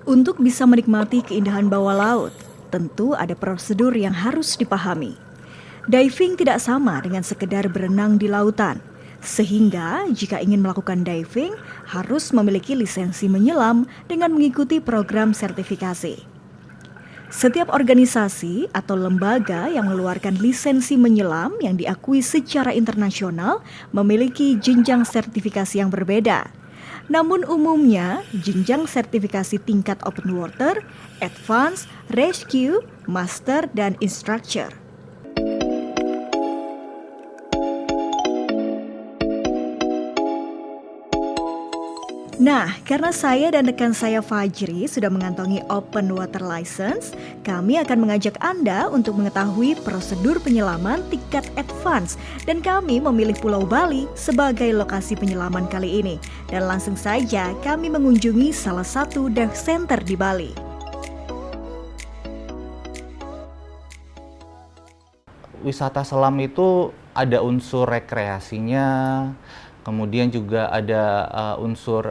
Untuk bisa menikmati keindahan bawah laut, tentu ada prosedur yang harus dipahami. Diving tidak sama dengan sekedar berenang di lautan, sehingga jika ingin melakukan diving harus memiliki lisensi menyelam dengan mengikuti program sertifikasi. Setiap organisasi atau lembaga yang mengeluarkan lisensi menyelam yang diakui secara internasional memiliki jenjang sertifikasi yang berbeda. Namun umumnya, jenjang sertifikasi tingkat open water, advance, rescue, master, dan instructor. Nah, karena saya dan rekan saya Fajri sudah mengantongi Open Water License, kami akan mengajak Anda untuk mengetahui prosedur penyelaman tingkat advance dan kami memilih Pulau Bali sebagai lokasi penyelaman kali ini. Dan langsung saja kami mengunjungi salah satu dive center di Bali. Wisata selam itu ada unsur rekreasinya, kemudian juga ada unsur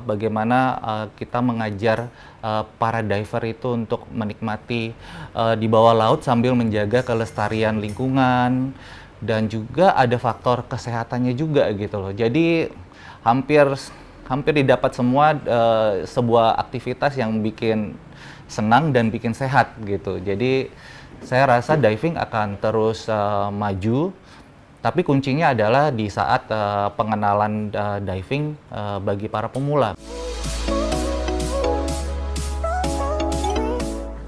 bagaimana kita mengajar para diver itu untuk menikmati di bawah laut sambil menjaga kelestarian lingkungan, dan juga ada faktor kesehatannya juga gitu loh. Jadi hampir didapat semua, sebuah aktivitas yang bikin senang dan bikin sehat gitu. Jadi saya rasa diving akan terus maju. Tapi kuncinya adalah di saat pengenalan diving bagi para pemula.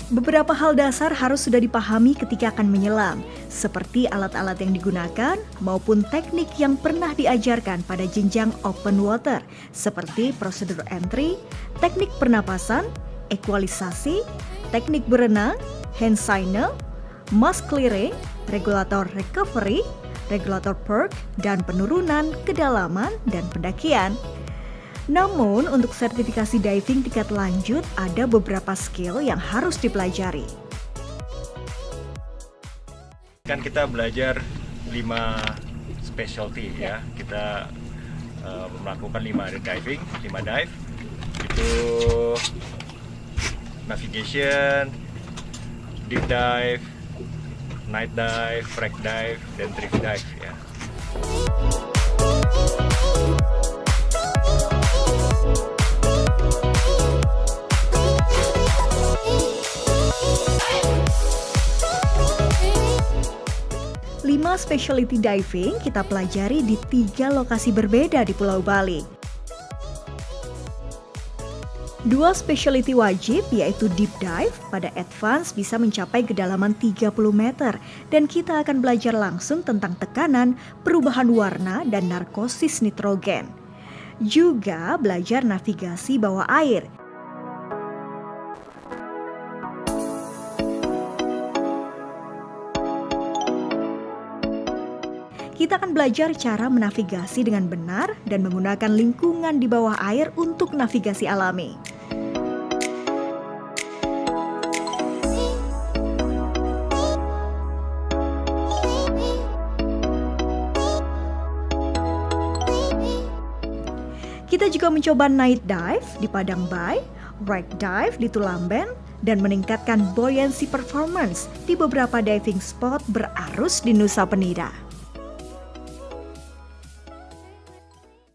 Beberapa hal dasar harus sudah dipahami ketika akan menyelam, seperti alat-alat yang digunakan maupun teknik yang pernah diajarkan pada jenjang open water, seperti prosedur entry, teknik pernapasan, ekualisasi, teknik berenang, hand signal, mask clearing, regulator recovery, regulator perk, dan penurunan, kedalaman, dan pendakian. Namun, untuk sertifikasi diving tingkat lanjut, ada beberapa skill yang harus dipelajari. Kan kita belajar 5 specialty ya. Kita melakukan 5 diving, 5 dive. Itu navigation, deep dive, night dive, wreck dive, dan drift dive ya. Lima specialty diving kita pelajari di 3 lokasi berbeda di Pulau Bali. 2 specialty wajib yaitu deep dive pada advance bisa mencapai kedalaman 30 meter dan kita akan belajar langsung tentang tekanan, perubahan warna, dan narkosis nitrogen. Juga belajar navigasi bawah air. Kita akan belajar cara menavigasi dengan benar dan menggunakan lingkungan di bawah air untuk navigasi alami. Kita juga mencoba night dive di Padang Bay, wreck dive di Tulamben, dan meningkatkan buoyancy performance di beberapa diving spot berarus di Nusa Penida.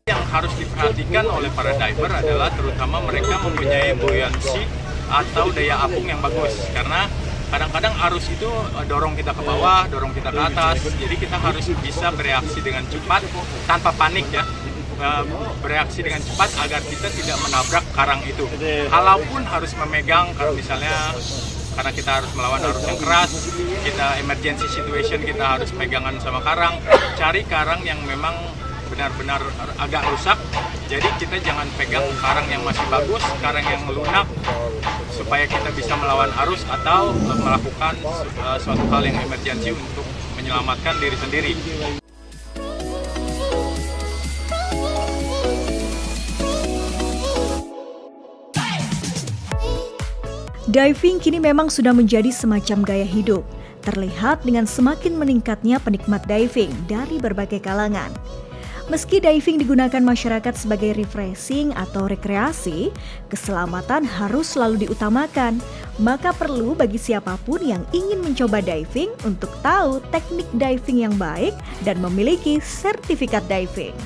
Yang harus diperhatikan oleh para diver adalah terutama mereka mempunyai buoyancy atau daya apung yang bagus, karena kadang-kadang arus itu dorong kita ke bawah, dorong kita ke atas, jadi kita harus bisa bereaksi dengan cepat tanpa panik ya. Bereaksi dengan cepat agar kita tidak menabrak karang itu. Kalaupun harus memegang, kalau misalnya karena kita harus melawan arus yang keras, kita emergency situation, kita harus pegangan sama karang, cari karang yang memang benar-benar agak rusak. Jadi kita jangan pegang karang yang masih bagus, karang yang lunak, supaya kita bisa melawan arus atau melakukan suatu hal yang emergency untuk menyelamatkan diri sendiri. Diving kini memang sudah menjadi semacam gaya hidup, terlihat dengan semakin meningkatnya penikmat diving dari berbagai kalangan. Meski diving digunakan masyarakat sebagai refreshing atau rekreasi, keselamatan harus selalu diutamakan. Maka perlu bagi siapapun yang ingin mencoba diving untuk tahu teknik diving yang baik dan memiliki sertifikat diving.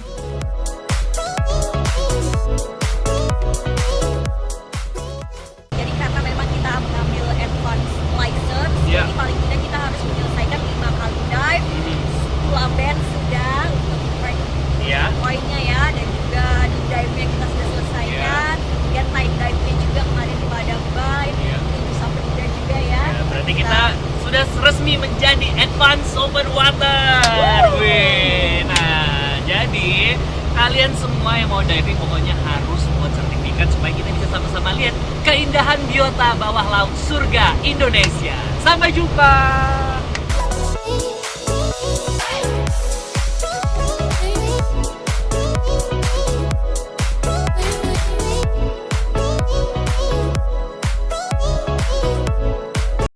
Jadi karena memang kita mengambil advance license, Iya. jadi paling tidak kita harus menyelesaikan 5 kali dive, 10 band sudah untuk rank Iya. poinnya ya, dan juga di dive-nya kita sudah selesaikan, kemudian night dive-nya juga kemarin di Padang Bay, Iya. itu bisa berbeda juga ya. Berarti kita sudah resmi menjadi advance open water. Wih, nah jadi kalian semua yang mau diving pokoknya harus buat sertifikat supaya kita bisa sama-sama lihat keindahan biota bawah laut surga Indonesia. Sampai jumpa.